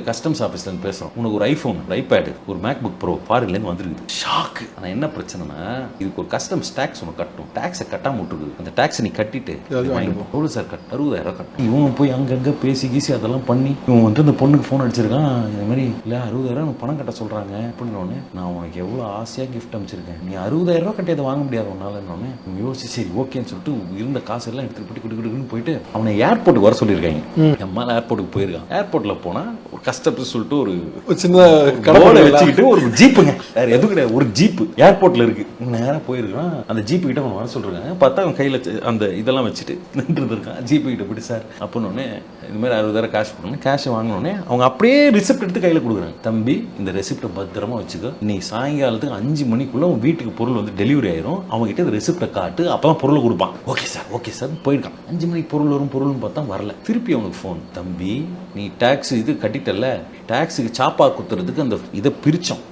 Customs ஆஃபீஸ்லேருந்து பேசுகிறோம். உனக்கு ஒரு ஐஃபோன், ஒரு ஐபேடு, ஒரு மேக்புக் ப்ரோ ஃபாரின்லேருந்து வந்துருக்குது. ஷாக்கு. ஆனால் என்ன பிரச்சனைனா, இதுக்கு ஒரு கஸ்டம்ஸ் டேக்ஸ் ஒன்று கட்டணும். டேக்ஸை கட்டாமல் விட்டுருக்குது. அந்த டேக்ஸை நீ கட்டிட்டு எவ்வளோ சார் 60,000 கட்டணும். இவங்க போய் அங்கங்கே பேசி கீசி அதெல்லாம் பண்ணி இவங்க வந்து அந்த பொண்ணுக்கு ஃபோன் அடிச்சிருக்கான். இந்த மாதிரி இல்லை 60,000 பணம் கட்ட சொல்கிறாங்க அப்படின்னோடனே, நான் உனக்கு எவ்வளோ ஆசையாக கிஃப்ட் அமைச்சிருக்கேன், நீ 60,000 கட்டி அதை வாங்க முடியாது உன்னாலன்னொன்னே யோசிச்சு சரி ஓகேன்னு சொல்லிட்டு இருந்த காசு எல்லாம் எடுத்துகிட்டு போட்டு குடுக்குன்னு போயிட்டு அவனை ஏர்போர்ட்டுக்கு வர சொல்லியிருக்காங்க. எம்மால் ஏர்போர்ட்டுக்கு போயிருக்கான். ஏர்போர்ட்டில் போனால் கஷ்டப்பட்டு சொல்லிட்டு ஒரு சின்ன கடை வச்சுக்கிட்டு ஒரு ஜீப்புங்க, வேற எதுவும் கிடையாது, ஒரு ஜீப்பு ஏர்போர்ட்ல இருக்கு. நேரம் போயிருக்கான். அந்த ஜீப்பு கிட்ட அவன் வர சொல்றாங்க. பார்த்தா அவன் கையில அந்த இதெல்லாம் வச்சுட்டு நின்று இருக்கான். ஜீப்பு கிட்ட போயிட்டு சார் அப்படின்னு இது மாதிரி 60,000 கேஷ் கொடுக்கணும். கேஷ் வாங்கினோடனே அவங்க அப்படியே ரிசிப்ட் எடுத்து கையில கொடுக்குறாங்க. தம்பி இந்த ரெசிப்டை பத்திரமா வச்சுக்கோ, நீ சாயங்காலத்துக்கு 5 மணிக்குள்ள உன் வீட்டுக்கு பொருள் வந்து டெலிவரி ஆயிரும், அவங்க கிட்ட ரெசிப்டை காட்டு, அப்பதான் பொருளை கொடுப்பான். ஓகே சார் போயிருக்கான். 5 மணிக்கு பொருள் வரும், பொருள்னு பார்த்தா வரல. திருப்பி அவனுக்கு ஃபோன், தம்பி நீ டாக்ஸ் இது கட்டிட்டல, டாக்ஸுக்கு சாப்பா குத்துறதுக்கு அந்த இதை பிரித்தோம்,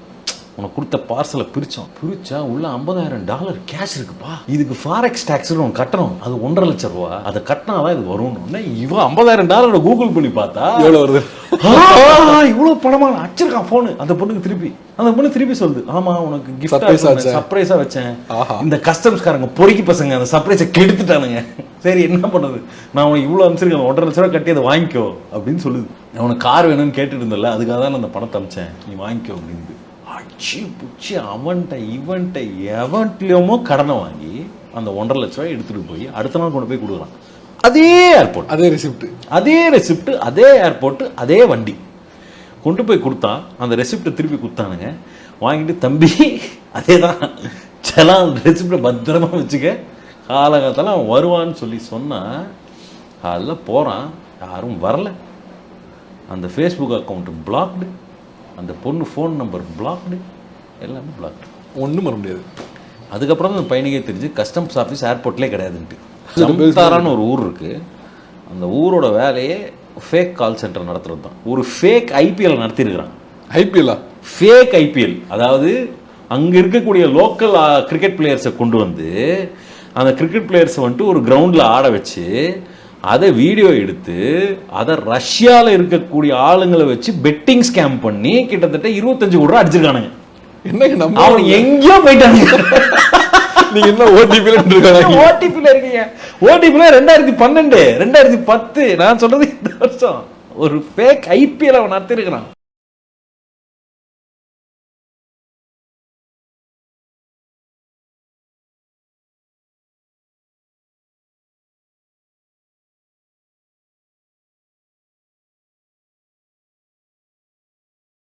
உனக்கு கொடுத்த பார்சலை பிரிச்சா உள்ள $50,000 கேஷ் இருக்குப்பா, இதுக்கு ஃபாரெக்ஸ் டாக்ஸ் உனக்கு கட்டணும், அது 1.5 லட்சம் ரூபா, அதை கட்டினாதான் இது வரும்னு இவன் $50,000 கூகுள் பண்ணி பார்த்தா எவ்வளவு வருது, இவ்வளவு பணமா அடிச்சிருக்கான் போனு. அந்த பொண்ணு திருப்பி சொல்லுது, ஆமா உனக்கு கிஃப்ட் சர்ப்ரைஸா வச்சேன், இந்த கஸ்டம்ஸ்காரங்க பொறுக்கி பசங்க அந்த சர்ப்ரைஸை கெடுத்துட்டானுங்க, சரி என்ன பண்றது, நான் உனக்கு இவ்வளவு அமைச்சிருக்கேன், 1.5 லட்சம் ரூபா கட்டி அதை வாங்கிக்கோ அப்படின்னு சொல்லுது. அவனுக்கு கார் வேணும்னு கேட்டுட்டு இருந்தல, அதுக்காக தான் அந்த பணத்தை அமைச்சேன், நீ வாங்கிக்கோ அப்படின்னு. அச்சு புச்சு அவன்கிட்ட எவன்ட்லயுமோ கடனை வாங்கி அந்த 1.5 லட்ச ரூபாய் எடுத்துட்டு போய் அடுத்த நாள் கொண்டு போய் கொடுக்குறான். அதே ஏர்போர்ட், அதே ரெசிப்ட், அதே ஏர்போர்ட், அதே வண்டி கொண்டு போய் கொடுத்தான். அந்த ரெசிப்டை திருப்பி கொடுத்தானுங்க. வாங்கிட்டு தம்பி அதே தான் செலான் ரெசிப்டை பத்திரமா வச்சுக்க, காலகாலத்தில் அவன் வருவான்னு சொல்லி சொன்னா, அதில் போகிறான், யாரும் வரல. அந்த ஃபேஸ்புக் அக்கௌண்ட் பிளாக்டு, அந்த பொண்ணு ஃபோன் நம்பர் பிளாக்டு, எல்லாமே பிளாக்டு, ஒன்றும் வர முடியாது. அதுக்கப்புறம் தான் அந்த பையனுக்கே தெரிஞ்சு கஸ்டம்ஸ் ஆஃபீஸ் ஏர்போர்ட்லேயே கிடையாதுன்ட்டு. ஜம்தாரான்னு ஒரு ஊர் இருக்குது, அந்த ஊரோட வேலையே ஃபேக் கால் சென்டர் நடத்துறது தான். ஒரு ஃபேக் ஐபிஎல் நடத்திருக்கிறான். ஃபேக் ஐபிஎல், அதாவது அங்கே இருக்கக்கூடிய லோக்கல் கிரிக்கெட் பிளேயர்ஸை கொண்டு வந்து அந்த கிரிக்கெட் பிளேயர்ஸை வந்துட்டு ஒரு கிரவுண்டில் ஆட வச்சு அதை வீடியோ எடுத்து அதை ரஷ்யாவில் இருக்கக்கூடிய ஆளுங்களை வச்சு பெட்டிங் ஸ்கேம் பண்ணி கிட்டத்தட்ட 25 கோடி ரூபா அடிச்சிருக்கானுங்க. என்ன அவன் எங்கேயோ போயிட்டாங்க. நீங்க என்ன ஓடிபில இருக்கீங்க? ஓடிபில 2012 2010, நான் சொல்றது இந்த வருஷம் ஒரு ஃபேக் ஐபிஎல் அவன் நடத்திருக்கிறான்.